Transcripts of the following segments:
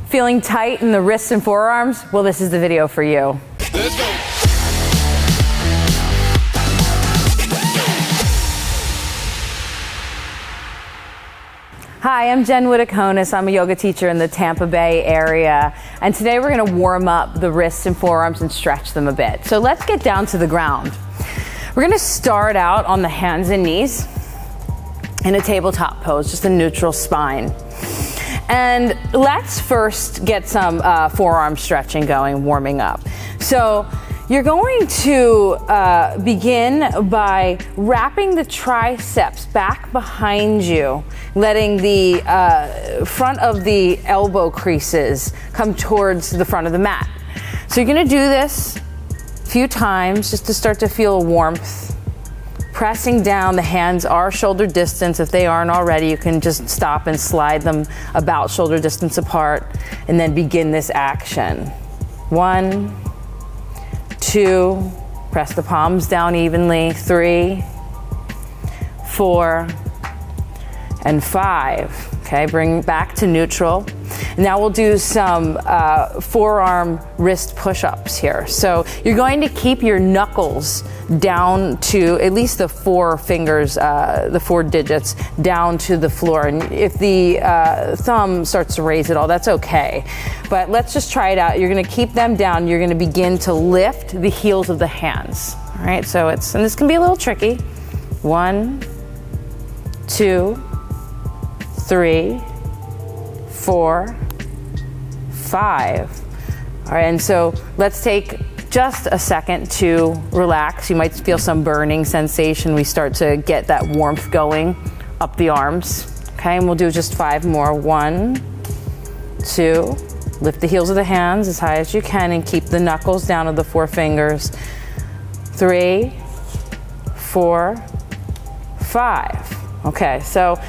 Feeling tight in the wrists and forearms? Well, this is the video for you. Let's go. Hi, I'm Jenn Witaconis. I'm a yoga teacher in the Tampa Bay area. And today we're gonna warm up the wrists and forearms and stretch them a bit. So let's get down to the ground. We're gonna start out on the hands and knees in a tabletop pose, just a neutral spine. And let's first get some forearm stretching going, warming up. So you're going to begin by wrapping the triceps back behind you, letting the front of the elbow creases come towards the front of the mat. So you're gonna do this a few times just to start to feel warmth. Pressing down, the hands are shoulder distance. If they aren't already, you can just stop and slide them about shoulder distance apart and then begin this action. 1, 2, press the palms down evenly. 3, 4, and 5. Okay, bring back to neutral. Now we'll do some forearm wrist push-ups here. So you're going to keep your knuckles down to at least the 4 fingers, the 4 digits down to the floor. And if the thumb starts to raise at all, that's okay. But let's just try it out. You're gonna keep them down. You're gonna begin to lift the heels of the hands. All right, so and this can be a little tricky. 1, 2, 3, 4, 5. All right, and so let's take just a second to relax. You might feel some burning sensation. We start to get that warmth going up the arms. Okay, and we'll do just 5 more. 1, 2, lift the heels of the hands as high as you can and keep the knuckles down to the 4 fingers. 3, 4, 5. Okay, so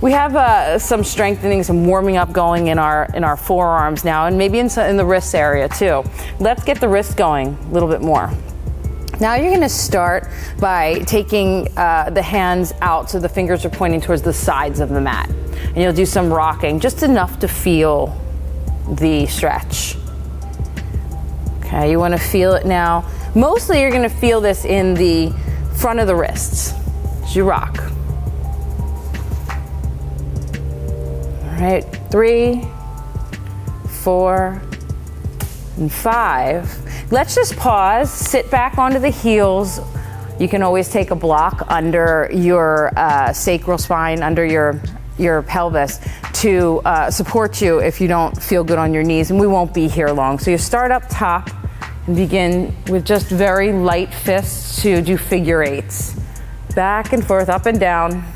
we have some strengthening, some warming up going in our forearms now, and maybe in the wrist area too. Let's get the wrist going a little bit more. Now you're gonna start by taking the hands out so the fingers are pointing towards the sides of the mat. And you'll do some rocking, just enough to feel the stretch. Okay, you wanna feel it now. Mostly you're gonna feel this in the front of the wrists as you rock. All right, 3, 4, and 5. Let's just pause, sit back onto the heels. You can always take a block under your sacral spine, under your pelvis to support you if you don't feel good on your knees, and we won't be here long. So you start up top and begin with just very light fists to do figure 8s. Back and forth, up and down.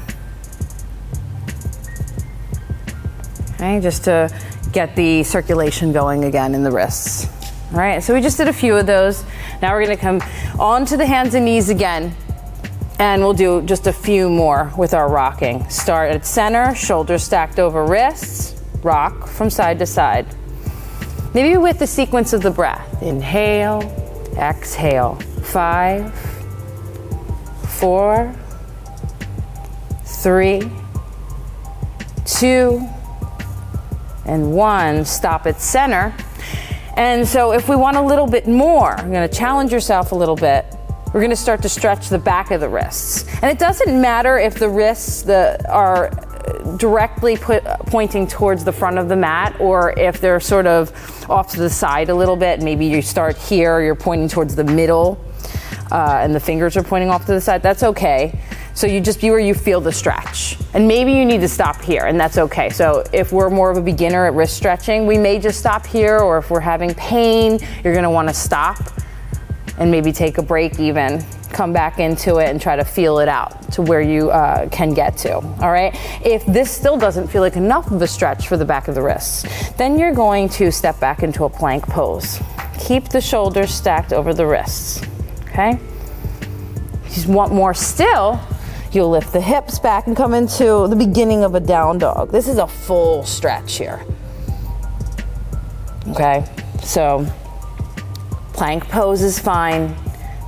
Okay, just to get the circulation going again in the wrists. All right, so we just did a few of those. Now we're gonna come onto the hands and knees again, and we'll do just a few more with our rocking. Start at center, shoulders stacked over wrists, rock from side to side. Maybe with the sequence of the breath. Inhale, exhale. 5, 4, 3, 2, and 1, stop at center. And so if we want a little bit more, you're gonna challenge yourself a little bit. We're gonna start to stretch the back of the wrists. And it doesn't matter if the wrists are directly pointing towards the front of the mat, or if they're sort of off to the side a little bit. Maybe you start here, you're pointing towards the middle, and the fingers are pointing off to the side, that's okay. So you just be where you feel the stretch. And maybe you need to stop here, and that's okay. So if we're more of a beginner at wrist stretching, we may just stop here, or if we're having pain, you're gonna wanna stop and maybe take a break even, come back into it and try to feel it out to where you can get to, all right? If this still doesn't feel like enough of a stretch for the back of the wrists, then you're going to step back into a plank pose. Keep the shoulders stacked over the wrists, okay? If you want more still, you'll lift the hips back and come into the beginning of a down dog. This is a full stretch here. Okay, so plank pose is fine.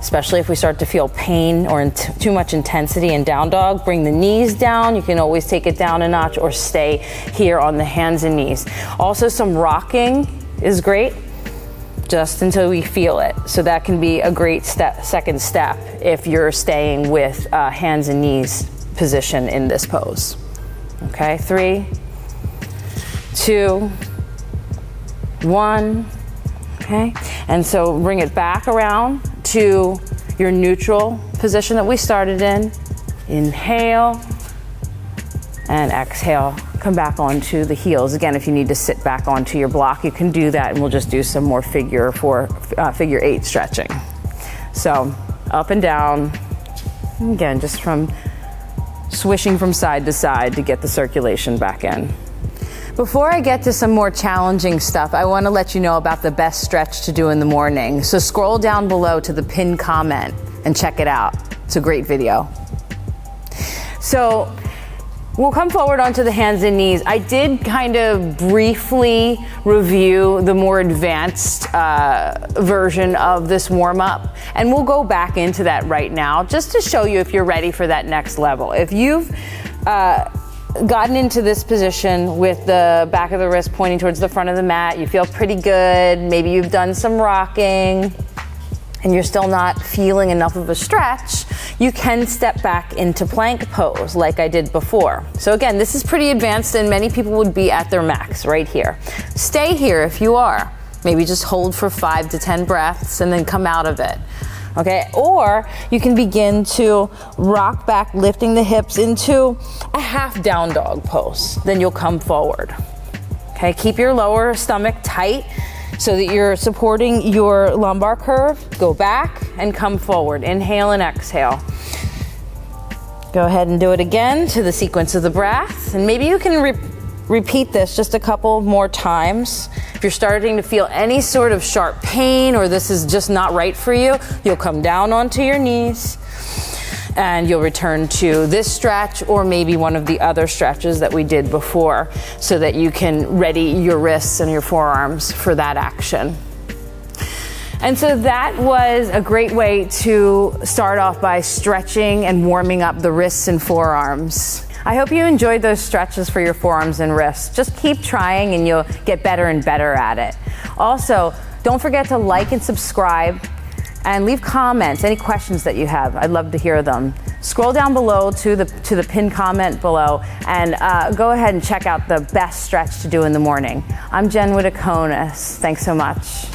especially if we start to feel pain or too much intensity in down dog. Bring the knees down. You can always take it down a notch or stay here on the hands and knees. Also, some rocking is great, just until we feel it. So that can be a great second step if you're staying with hands and knees position in this pose. Okay, 3, 2, 1. Okay, and so bring it back around to your neutral position that we started in. Inhale and exhale. Come back onto the heels. Again, if you need to sit back onto your block, you can do that, and we'll just do some more figure 8 stretching. So up and down. Again, just from swishing from side to side to get the circulation back in. Before I get to some more challenging stuff, I want to let you know about the best stretch to do in the morning. So scroll down below to the pinned comment and check it out. It's a great video. So we'll come forward onto the hands and knees. I did kind of briefly review the more advanced version of this warm-up, and we'll go back into that right now just to show you if you're ready for that next level. If you've gotten into this position with the back of the wrist pointing towards the front of the mat, you feel pretty good, maybe you've done some rocking, and you're still not feeling enough of a stretch, you can step back into plank pose like I did before. So again, this is pretty advanced and many people would be at their max right here. Stay here if you are. Maybe just hold for 5 to 10 breaths and then come out of it. Okay, or you can begin to rock back, lifting the hips into a half down dog pose. Then you'll come forward. Okay, keep your lower stomach tight so that you're supporting your lumbar curve. Go back and come forward. Inhale and exhale. Go ahead and do it again to the sequence of the breath. And maybe you can repeat this just a couple more times. If you're starting to feel any sort of sharp pain or this is just not right for you, you'll come down onto your knees and you'll return to this stretch or maybe one of the other stretches that we did before so that you can ready your wrists and your forearms for that action. And so that was a great way to start off by stretching and warming up the wrists and forearms. I hope you enjoyed those stretches for your forearms and wrists. Just keep trying and you'll get better and better at it. Also, don't forget to like and subscribe and leave comments, any questions that you have. I'd love to hear them. Scroll down below to the pinned comment below and go ahead and check out the best stretch to do in the morning. I'm Jenn Witaconis. Thanks so much.